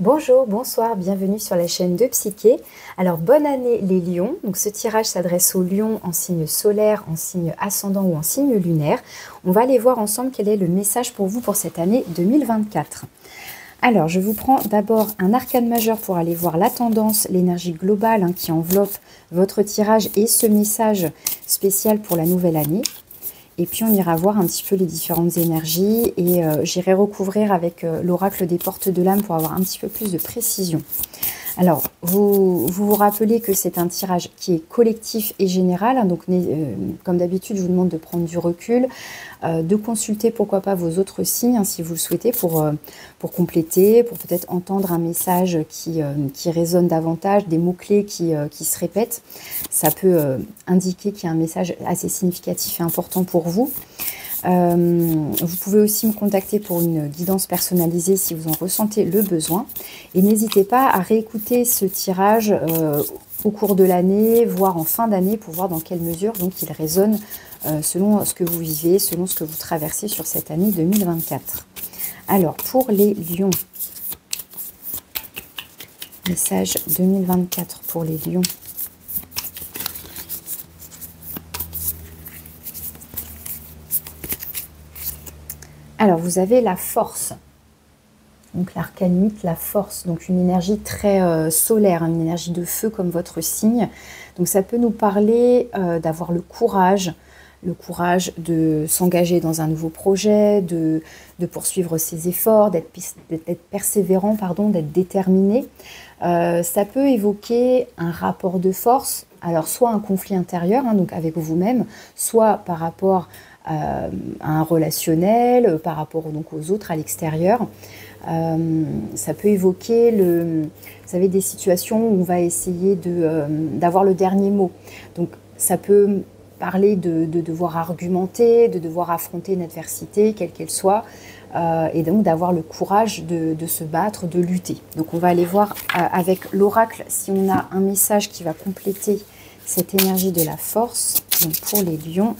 Bonjour, bonsoir, bienvenue sur la chaîne de Psyché. Alors bonne année les lions. Donc ce tirage s'adresse aux lions en signe solaire, en signe ascendant ou en signe lunaire. On va aller voir ensemble quel est le message pour vous pour cette année 2024. Alors je vous prends d'abord un arcane majeur pour aller voir la tendance, l'énergie globale qui enveloppe votre tirage et ce message spécial pour la nouvelle année. Et puis on ira voir un petit peu les différentes énergies et j'irai recouvrir avec l'oracle des portes de l'âme pour avoir un petit peu plus de précision. Alors, vous rappelez que c'est un tirage qui est collectif et général, donc comme d'habitude, je vous demande de prendre du recul, de consulter pourquoi pas vos autres signes si vous le souhaitez pour compléter, pour peut-être entendre un message qui résonne davantage, des mots-clés qui se répètent. Ça peut indiquer qu'il y a un message assez significatif et important pour vous. Vous pouvez aussi me contacter pour une guidance personnalisée si vous en ressentez le besoin. Et n'hésitez pas à réécouter ce tirage au cours de l'année, voire en fin d'année, pour voir dans quelle mesure donc il résonne selon ce que vous vivez, selon ce que vous traversez sur cette année 2024. Alors, pour les lions, message 2024 pour les lions. Alors, vous avez la force, donc l'arcane 8, la force, donc une énergie très solaire, une énergie de feu comme votre signe. Donc, ça peut nous parler d'avoir le courage de s'engager dans un nouveau projet, de poursuivre ses efforts, d'être persévérant, d'être déterminé. Ça peut évoquer un rapport de force, alors soit un conflit intérieur, donc avec vous-même, soit par rapport à un relationnel, par rapport donc aux autres à l'extérieur. Ça peut évoquer vous savez, des situations où on va essayer d'avoir le dernier mot. Donc ça peut parler de devoir argumenter, de devoir affronter une adversité, quelle qu'elle soit, et donc d'avoir le courage de se battre, de lutter. Donc on va aller voir avec l'oracle si on a un message qui va compléter cette énergie de la force. Donc pour les lions,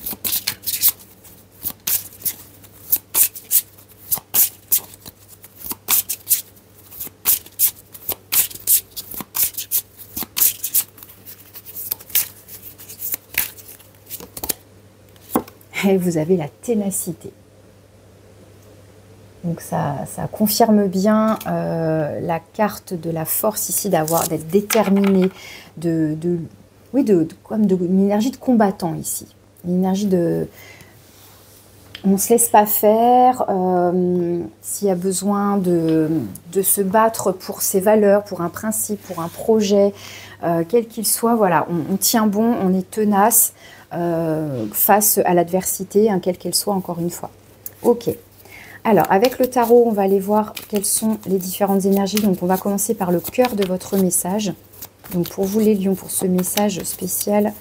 et vous avez la ténacité. Donc ça confirme bien la carte de la force ici, d'être déterminé, comme une énergie de combattant ici. Une énergie on ne se laisse pas faire, s'il y a besoin de se battre pour ses valeurs, pour un principe, pour un projet, quel qu'il soit, voilà, on tient bon, on est tenace face à l'adversité, quelle qu'elle soit encore une fois. Ok. Alors, avec le tarot, on va aller voir quelles sont les différentes énergies. Donc, on va commencer par le cœur de votre message. Donc, pour vous les lions, pour ce message spécial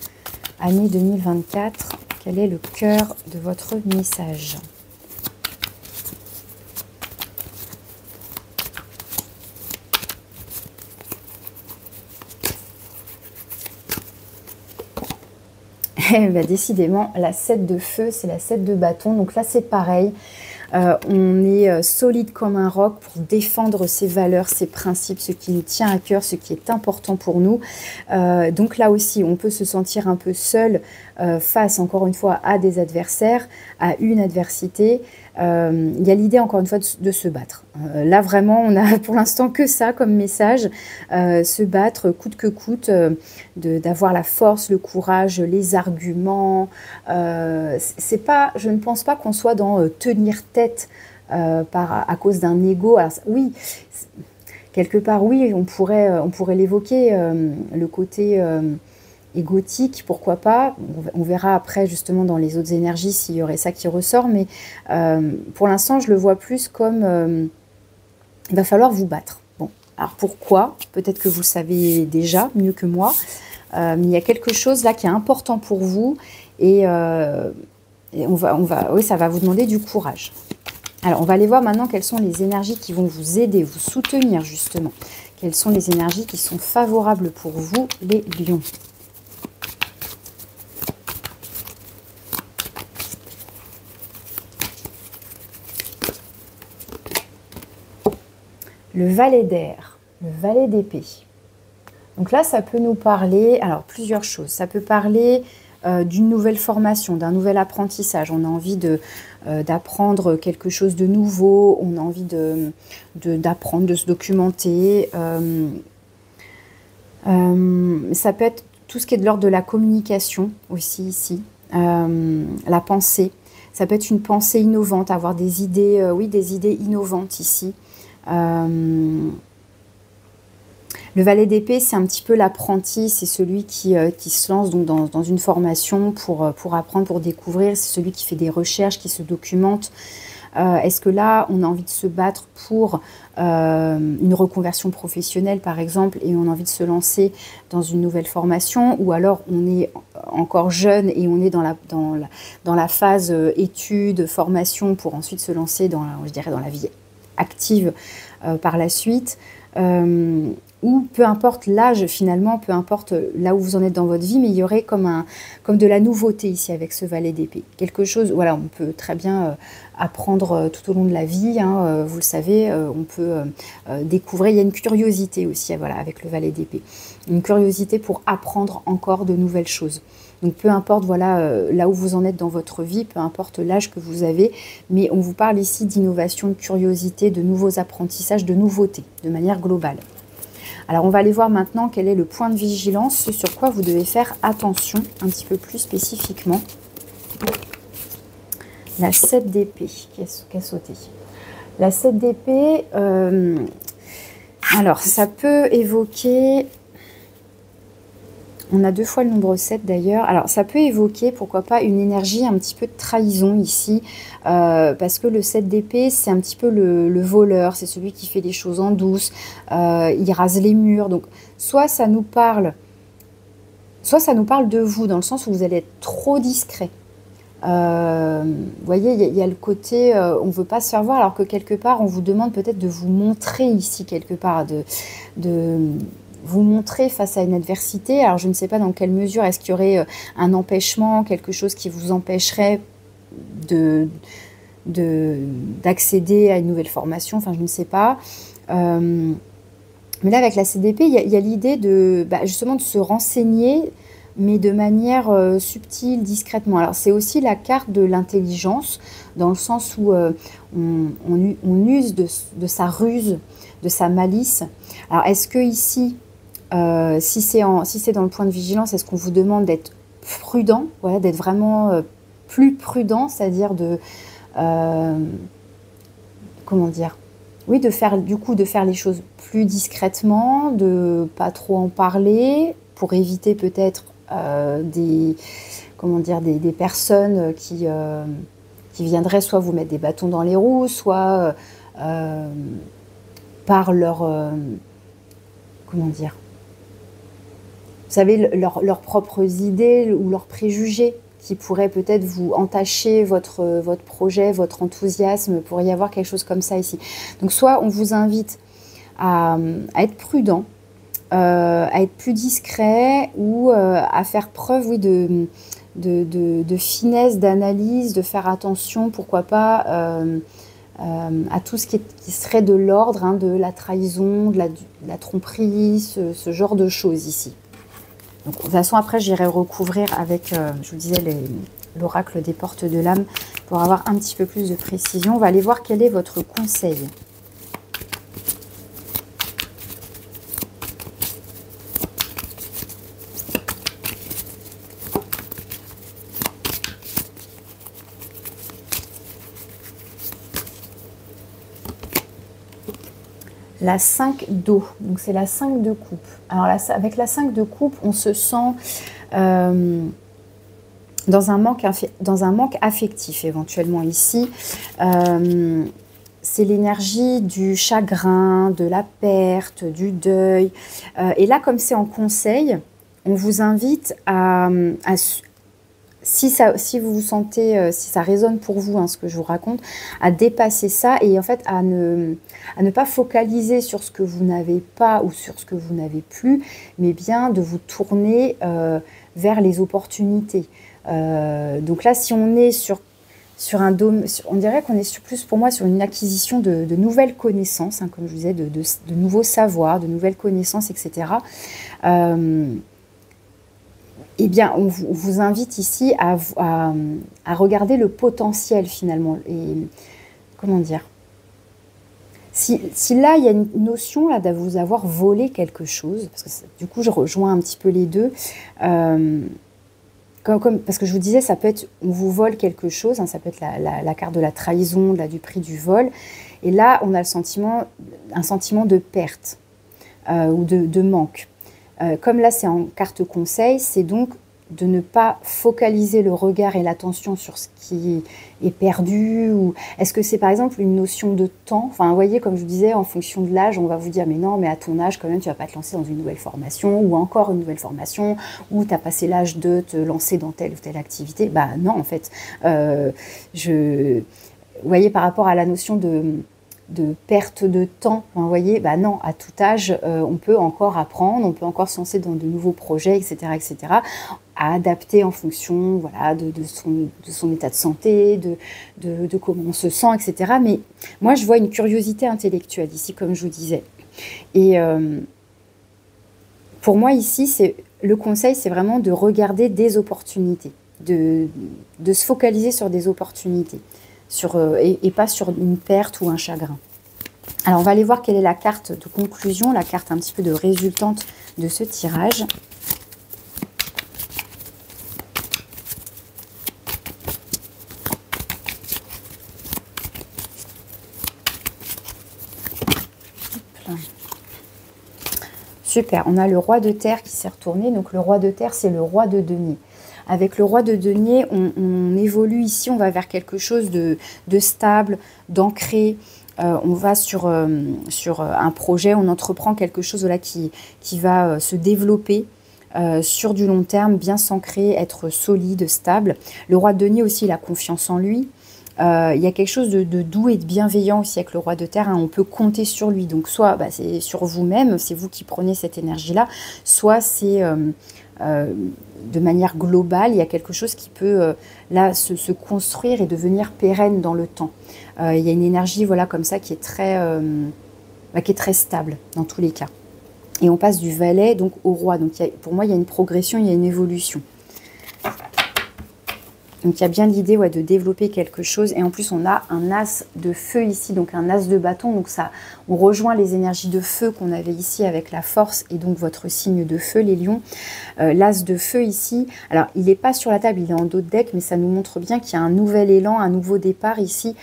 année 2024, quel est le cœur de votre message ? Eh bien, décidément, la 7 de feu, c'est la 7 de bâton. Donc là, c'est pareil. On est solide comme un roc pour défendre ses valeurs, ses principes, ce qui nous tient à cœur, ce qui est important pour nous. Donc là aussi, on peut se sentir un peu seul face, encore une fois, à des adversaires, à une adversité. Il y a l'idée, encore une fois, de se battre. Là, vraiment, on a pour l'instant que ça comme message. Se battre coûte que coûte, d'avoir la force, le courage, les arguments. Je ne pense pas qu'on soit dans tenir tête à cause d'un ego. Alors, oui, quelque part, oui, on pourrait l'évoquer, le côté égotique, pourquoi pas. On verra après justement dans les autres énergies s'il y aurait ça qui ressort, mais pour l'instant je le vois plus comme il va falloir vous battre. Bon, alors pourquoi? Peut-être que vous le savez déjà mieux que moi, mais il y a quelque chose là qui est important pour vous et oui, ça va vous demander du courage. Alors on va aller voir maintenant quelles sont les énergies qui vont vous aider, vous soutenir justement. Quelles sont les énergies qui sont favorables pour vous, les lions? Le valet d'air, le valet d'épée. Donc là, ça peut nous parler, alors plusieurs choses. Ça peut parler d'une nouvelle formation, d'un nouvel apprentissage. On a envie d'apprendre quelque chose de nouveau, on a envie d'apprendre, de se documenter. Ça peut être tout ce qui est de l'ordre de la communication aussi ici, la pensée. Ça peut être une pensée innovante, avoir des idées, oui, des idées innovantes ici. Le valet d'épée, c'est un petit peu l'apprenti, c'est celui qui se lance donc dans une formation pour apprendre, pour découvrir, c'est celui qui fait des recherches, qui se documente. Est-ce que là, on a envie de se battre pour une reconversion professionnelle, par exemple, et on a envie de se lancer dans une nouvelle formation, ou alors on est encore jeune et on est dans la phase études, formation, pour ensuite se lancer je dirais, dans la vie active par la suite. Ou peu importe l'âge finalement, peu importe là où vous en êtes dans votre vie, mais il y aurait comme de la nouveauté ici avec ce valet d'épée. Quelque chose, voilà, on peut très bien apprendre tout au long de la vie, hein, vous le savez, on peut découvrir, il y a une curiosité aussi, voilà, avec le valet d'épée. Une curiosité pour apprendre encore de nouvelles choses. Donc peu importe voilà, là où vous en êtes dans votre vie, peu importe l'âge que vous avez, mais on vous parle ici d'innovation, de curiosité, de nouveaux apprentissages, de nouveautés, de manière globale. Alors on va aller voir maintenant quel est le point de vigilance, ce sur quoi vous devez faire attention un petit peu plus spécifiquement. La 7 d'épée qui a sauté. La 7 d'épée, alors ça peut évoquer... On a 2 fois le nombre 7 d'ailleurs. Alors ça peut évoquer, pourquoi pas, une énergie un petit peu de trahison ici. Parce que le 7 d'épée, c'est un petit peu le voleur. C'est celui qui fait les choses en douce. Il rase les murs. Donc soit ça nous parle de vous, dans le sens où vous allez être trop discret. Vous voyez, il y a le côté, on ne veut pas se faire voir, alors que quelque part, on vous demande peut-être de vous montrer ici, quelque part, de vous montrer face à une adversité. Alors je ne sais pas dans quelle mesure est-ce qu'il y aurait un empêchement, quelque chose qui vous empêcherait d'accéder à une nouvelle formation, enfin je ne sais pas. Mais là avec la CDP, il y a l'idée justement de se renseigner, mais de manière subtile, discrètement. Alors c'est aussi la carte de l'intelligence, dans le sens où on use de sa ruse, de sa malice. Alors est-ce que ici, si c'est dans le point de vigilance, est-ce qu'on vous demande d'être prudent, voilà, d'être vraiment plus prudent, c'est-à-dire comment dire, oui, de faire les choses plus discrètement, de pas trop en parler, pour éviter peut-être des personnes qui viendraient soit vous mettre des bâtons dans les roues, soit par leur comment dire, vous savez, leurs propres idées ou leurs préjugés qui pourraient peut-être vous entacher votre projet, votre enthousiasme. Il pourrait y avoir quelque chose comme ça ici. Donc soit on vous invite à être prudent, à être plus discret, ou à faire preuve, oui, de finesse, d'analyse, de faire attention, pourquoi pas, à tout ce qui serait de l'ordre, hein, de la trahison, de la tromperie, ce genre de choses ici. Donc, de toute façon, après, j'irai recouvrir avec, je vous disais, l'oracle des portes de l'âme pour avoir un petit peu plus de précision. On va aller voir quel est votre conseil. La 5 d'eau, donc c'est la 5 de coupe. Alors là, avec la 5 de coupe, on se sent dans un manque affectif éventuellement ici. C'est l'énergie du chagrin, de la perte, du deuil. Et là, comme c'est en conseil, on vous invite si vous vous sentez, si ça résonne pour vous, hein, ce que je vous raconte, à dépasser ça et en fait à ne pas focaliser sur ce que vous n'avez pas ou sur ce que vous n'avez plus, mais bien de vous tourner vers les opportunités. Donc là, si on est sur sur un domaine, on dirait qu'on est plus pour moi sur une acquisition de nouvelles connaissances, hein, comme je vous disais, de nouveaux savoirs, de nouvelles connaissances, etc. Eh bien, on vous invite ici à regarder le potentiel finalement. Et comment dire? Si là, il y a une notion là, de vous avoir volé quelque chose, parce que du coup, je rejoins un petit peu les deux, parce que je vous disais, ça peut être, on vous vole quelque chose, hein, ça peut être la carte de la trahison, du prix du vol, et là, on a un sentiment de perte ou de manque. Comme là, c'est en carte conseil, c'est donc de ne pas focaliser le regard et l'attention sur ce qui est perdu, ou est-ce que c'est par exemple une notion de temps? Enfin, vous voyez, comme je vous disais, en fonction de l'âge, on va vous dire, mais non, mais à ton âge, quand même, tu vas pas te lancer dans une nouvelle formation, ou encore une nouvelle formation, ou tu as passé l'âge de te lancer dans telle ou telle activité. Bah non, en fait, vous voyez, par rapport à la notion de perte de temps, vous voyez, bah non, à tout âge, on peut encore apprendre, on peut encore se lancer dans de nouveaux projets, etc., à adapter en fonction, voilà, de son état de santé, de comment on se sent, etc. Mais moi, je vois une curiosité intellectuelle ici, comme je vous disais. Et pour moi, ici, le conseil, c'est vraiment de regarder des opportunités, de se focaliser sur des opportunités. Et pas sur une perte ou un chagrin. Alors, on va aller voir quelle est la carte de conclusion, la carte un petit peu de résultante de ce tirage. Super, on a le roi de terre qui s'est retourné. Donc, le roi de terre, c'est le roi de denier. Avec le roi de denier, on évolue ici, on va vers quelque chose de stable, d'ancré. On va sur un projet, on entreprend quelque chose là, qui va se développer sur du long terme, bien s'ancrer, être solide, stable. Le roi de denier aussi, il a confiance en lui. Il y a quelque chose de doux et de bienveillant aussi avec le roi de terre, hein. On peut compter sur lui. Donc soit c'est sur vous-même, c'est vous qui prenez cette énergie-là, soit c'est de manière globale, il y a quelque chose qui peut là se construire et devenir pérenne dans le temps. Il y a une énergie voilà, comme ça qui est très stable dans tous les cas. Et on passe du valet donc au roi. Donc pour moi, il y a une progression, il y a une évolution. Donc il y a bien l'idée de développer quelque chose. Et en plus, on a un as de feu ici, donc un as de bâton. Donc ça, on rejoint les énergies de feu qu'on avait ici avec la force et donc votre signe de feu, les lions. L'as de feu ici, alors il n'est pas sur la table, il est en dos de deck, mais ça nous montre bien qu'il y a un nouvel élan, un nouveau départ ici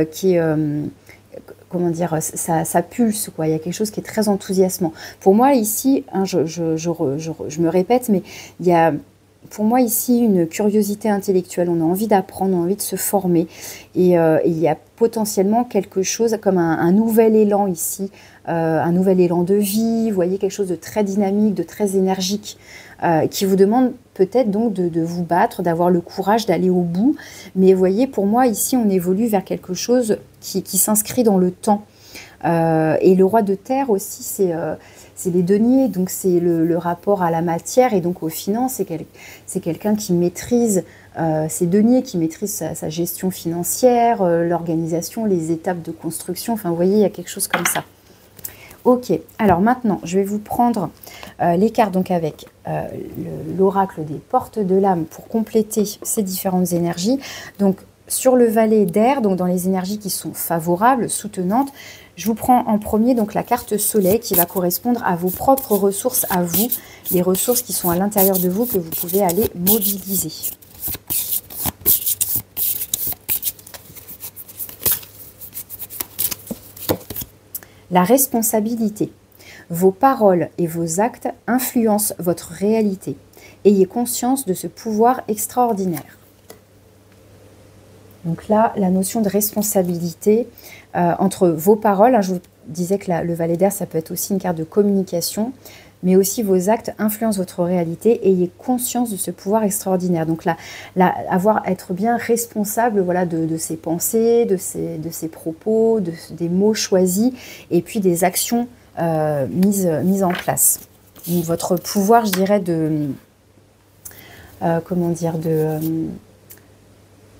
qui est... comment dire, ça pulse, quoi. Il y a quelque chose qui est très enthousiasmant. Pour moi, ici, hein, je me répète, mais il y a... Pour moi, ici, une curiosité intellectuelle. On a envie d'apprendre, on a envie de se former. Et il y a potentiellement quelque chose comme un nouvel élan ici, un nouvel élan de vie. Vous voyez, quelque chose de très dynamique, de très énergique, qui vous demande peut-être donc de vous battre, d'avoir le courage d'aller au bout. Mais vous voyez, pour moi, ici, on évolue vers quelque chose qui s'inscrit dans le temps. Et le roi de terre aussi, c'est les deniers, donc c'est le rapport à la matière et donc aux finances. C'est quelqu'un qui maîtrise ses deniers, qui maîtrise sa gestion financière, l'organisation, les étapes de construction. Enfin, vous voyez, il y a quelque chose comme ça. Ok, alors maintenant, je vais vous prendre les cartes donc avec l'oracle des portes de l'âme pour compléter ces différentes énergies. Donc, sur le valet d'air, donc dans les énergies qui sont favorables, soutenantes, je vous prends en premier donc la carte soleil qui va correspondre à vos propres ressources à vous, les ressources qui sont à l'intérieur de vous que vous pouvez aller mobiliser. La responsabilité. Vos paroles et vos actes influencent votre réalité. Ayez conscience de ce pouvoir extraordinaire. Donc là, la notion de responsabilité entre vos paroles, hein, je vous disais que le valet d'air, ça peut être aussi une carte de communication, mais aussi vos actes influencent votre réalité. Ayez conscience de ce pouvoir extraordinaire. Donc là, être bien responsable voilà, de ses pensées, de ses propos, des mots choisis, et puis des actions mises en place. Donc votre pouvoir, je dirais, comment dire,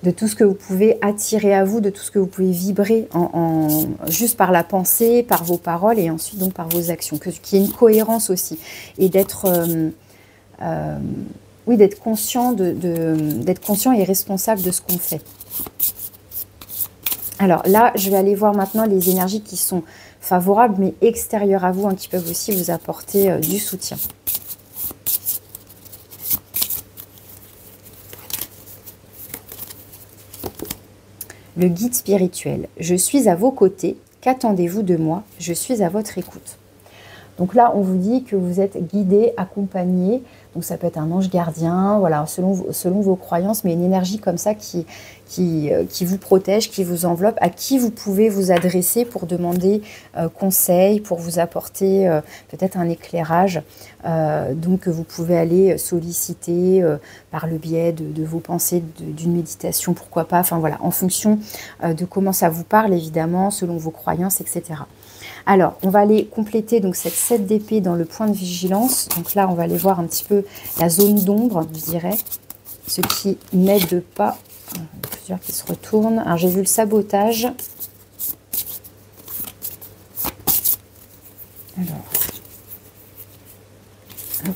de tout ce que vous pouvez attirer à vous, de tout ce que vous pouvez vibrer juste par la pensée, par vos paroles et ensuite donc par vos actions. Qu'il y ait une cohérence aussi et d'être oui, d'être conscient, d'être conscient et responsable de ce qu'on fait. Alors là, je vais aller voir maintenant les énergies qui sont favorables mais extérieures à vous, hein, qui peuvent aussi vous apporter du soutien. Le guide spirituel. Je suis à vos côtés. Qu'attendez-vous de moi? Je suis à votre écoute. Donc là, on vous dit que vous êtes guidé, accompagné. Donc ça peut être un ange gardien, voilà, selon vos croyances, mais une énergie comme ça qui vous protège, qui vous enveloppe, à qui vous pouvez vous adresser pour demander conseil, pour vous apporter peut-être un éclairage. Donc vous pouvez aller solliciter par le biais de vos pensées, d'une méditation, pourquoi pas. Enfin voilà, en fonction de comment ça vous parle, évidemment, selon vos croyances, etc. Alors, on va aller compléter donc cette 7 d'épée dans le point de vigilance. Donc là, on va aller voir un petit peu la zone d'ombre, je dirais, ce qui n'aide pas. Il y en a plusieurs qui se retournent. Alors, j'ai vu le sabotage. Alors, hop.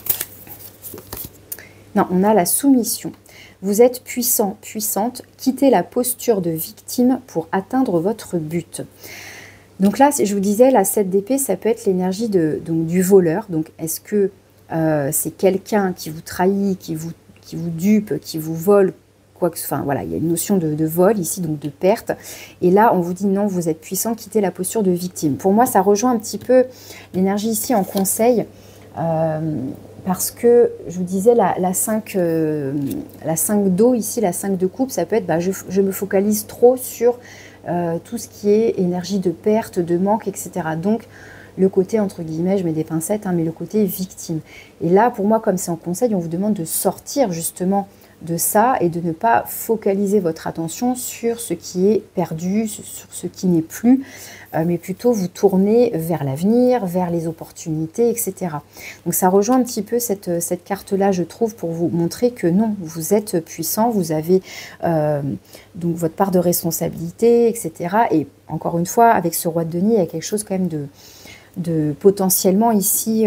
Non, on a la soumission. Vous êtes puissant, puissante. Quittez la posture de victime pour atteindre votre but. Donc là, je vous disais, la 7 d'épée, ça peut être l'énergie du voleur. Donc, est-ce que c'est quelqu'un qui vous trahit, qui vous dupe, qui vous vole, quoi que ce soit. Enfin, voilà, il y a une notion de vol ici, donc de perte. Et là, on vous dit non, vous êtes puissant, quittez la posture de victime. Pour moi, ça rejoint un petit peu l'énergie ici en conseil. Parce que, je vous disais, la 5 d'eau ici, la 5 de coupe, ça peut être, je me focalise trop sur tout ce qui est énergie de perte, de manque, etc. Donc, le côté, entre guillemets, je mets des pincettes, hein, mais le côté victime. Et là, pour moi, comme c'est en conseil, on vous demande de sortir justement de ça et de ne pas focaliser votre attention sur ce qui est perdu, sur ce qui n'est plus, mais plutôt vous tourner vers l'avenir, vers les opportunités, etc. Donc ça rejoint un petit peu cette carte-là, je trouve, pour vous montrer que non, vous êtes puissant, vous avez donc votre part de responsabilité, etc. Et encore une fois, avec ce roi de denier, il y a quelque chose quand même de potentiellement ici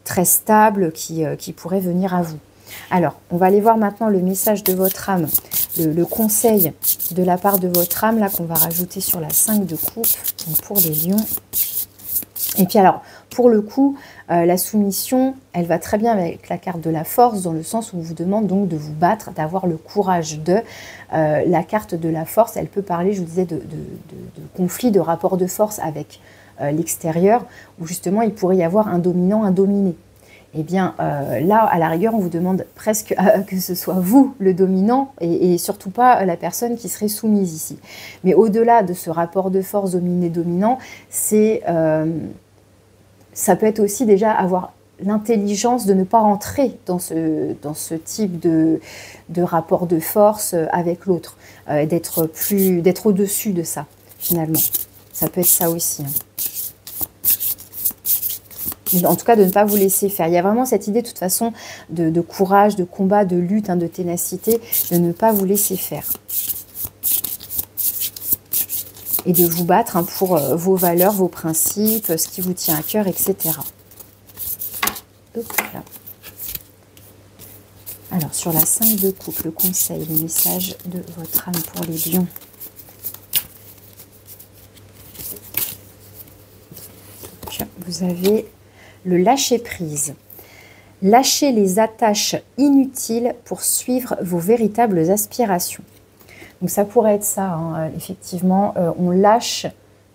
très stable qui pourrait venir à vous. Alors, on va aller voir maintenant le message de votre âme, le conseil de la part de votre âme, là, qu'on va rajouter sur la 5 de coupe, donc pour les lions. Et puis alors, pour le coup, la soumission, elle va très bien avec la carte de la force, dans le sens où on vous demande donc de vous battre, d'avoir le courage de. La carte de la force, elle peut parler, je vous disais, de conflit, de rapport de force avec l'extérieur, où justement, il pourrait y avoir un dominant, un dominé. Eh bien, là, à la rigueur, on vous demande presque que ce soit vous, le dominant, et surtout pas la personne qui serait soumise ici. Mais au-delà de ce rapport de force dominé-dominant, ça peut être aussi déjà avoir l'intelligence de ne pas rentrer dans ce type de rapport de force avec l'autre, d'être au-dessus de ça, finalement. Ça peut être ça aussi, hein. En tout cas, de ne pas vous laisser faire. Il y a vraiment cette idée, de toute façon, de courage, de combat, de lutte, hein, de ténacité, de ne pas vous laisser faire. Et de vous battre, hein, pour vos valeurs, vos principes, ce qui vous tient à cœur, etc. Hop là. Alors, sur la 5 de coupe, le conseil, le message de votre âme pour les lions. Vous avez le lâcher-prise. Lâchez les attaches inutiles pour suivre vos véritables aspirations. Donc ça pourrait être ça, hein, effectivement. On lâche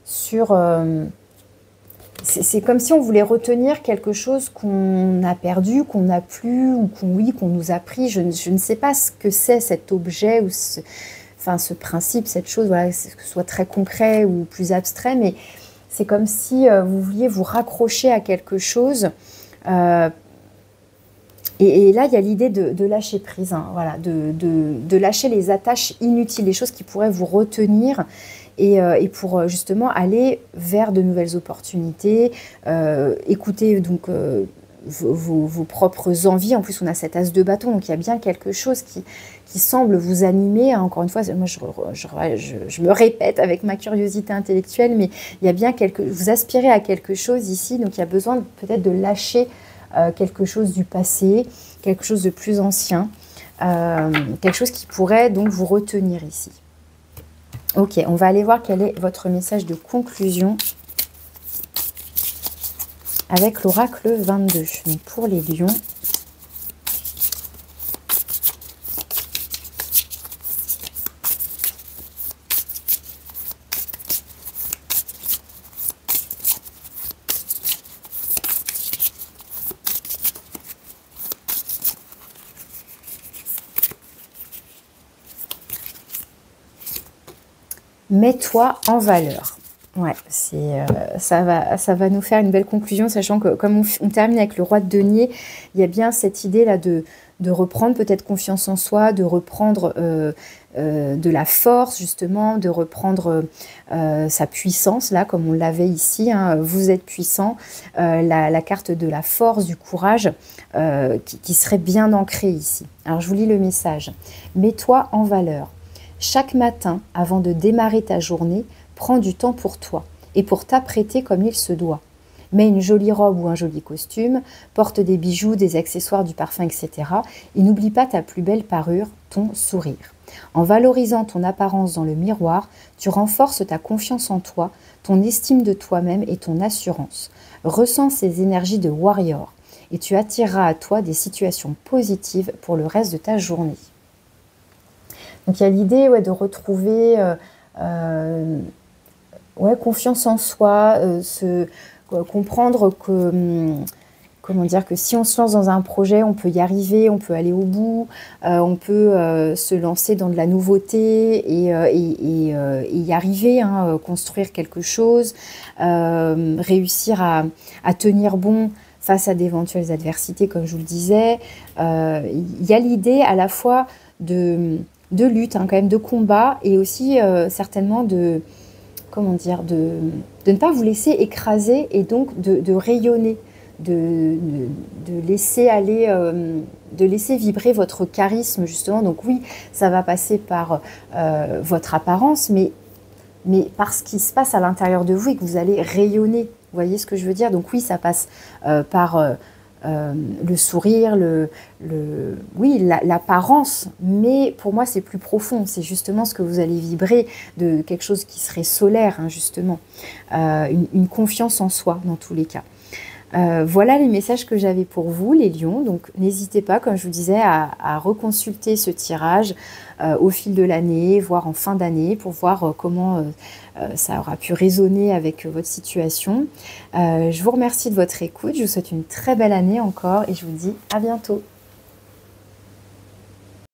sur... c'est comme si on voulait retenir quelque chose qu'on a perdu, qu'on n'a plus, ou qu'on nous a pris. Je ne sais pas ce que c'est cet objet, ou ce principe, cette chose, voilà, que ce soit très concret ou plus abstrait, mais... C'est comme si vous vouliez vous raccrocher à quelque chose. Et là, il y a l'idée de lâcher prise, hein, voilà, de lâcher les attaches inutiles, les choses qui pourraient vous retenir et pour justement aller vers de nouvelles opportunités. Écouter donc vos propres envies. En plus, on a cet as de bâton, donc il y a bien quelque chose qui semble vous animer. Hein. Encore une fois, moi, je me répète avec ma curiosité intellectuelle, mais il y a bien vous aspirez à quelque chose ici, donc il y a besoin peut-être de lâcher quelque chose du passé, quelque chose de plus ancien, quelque chose qui pourrait donc vous retenir ici. Ok, on va aller voir quel est votre message de conclusion avec l'oracle 22. Donc pour les lions, mets-toi en valeur. Ouais, ça va nous faire une belle conclusion, sachant que comme on termine avec le roi de denier, il y a bien cette idée-là de reprendre peut-être confiance en soi, de reprendre de la force, justement, de reprendre sa puissance, là, comme on l'avait ici. Hein, vous êtes puissant, la carte de la force, du courage, qui serait bien ancrée ici. Alors, je vous lis le message. Mets-toi en valeur. Chaque matin, avant de démarrer ta journée, prends du temps pour toi et pour t'apprêter comme il se doit. Mets une jolie robe ou un joli costume, porte des bijoux, des accessoires, du parfum, etc. Et n'oublie pas ta plus belle parure, ton sourire. En valorisant ton apparence dans le miroir, tu renforces ta confiance en toi, ton estime de toi-même et ton assurance. Ressens ces énergies de warrior et tu attireras à toi des situations positives pour le reste de ta journée. Donc il y a l'idée de retrouver confiance en soi, comprendre que, comment dire, que si on se lance dans un projet, on peut y arriver, on peut aller au bout, on peut se lancer dans de la nouveauté et y arriver, hein, construire quelque chose, réussir à tenir bon face à d'éventuelles adversités, comme je vous le disais. Il y a l'idée à la fois de lutte, hein, quand même, de combat, et aussi certainement de ne pas vous laisser écraser et donc de rayonner, de laisser aller, de laisser vibrer votre charisme, justement. Donc oui, ça va passer par votre apparence, mais par ce qui se passe à l'intérieur de vous et que vous allez rayonner. Vous voyez ce que je veux dire? Donc oui, ça passe par le sourire, l'apparence, mais pour moi c'est plus profond, c'est justement ce que vous allez vibrer, de quelque chose qui serait solaire, hein, justement, une confiance en soi dans tous les cas. Voilà les messages que j'avais pour vous, les lions. Donc n'hésitez pas, comme je vous disais, à reconsulter ce tirage au fil de l'année, voire en fin d'année, pour voir comment ça aura pu résonner avec votre situation. Je vous remercie de votre écoute, je vous souhaite une très belle année encore et je vous dis à bientôt.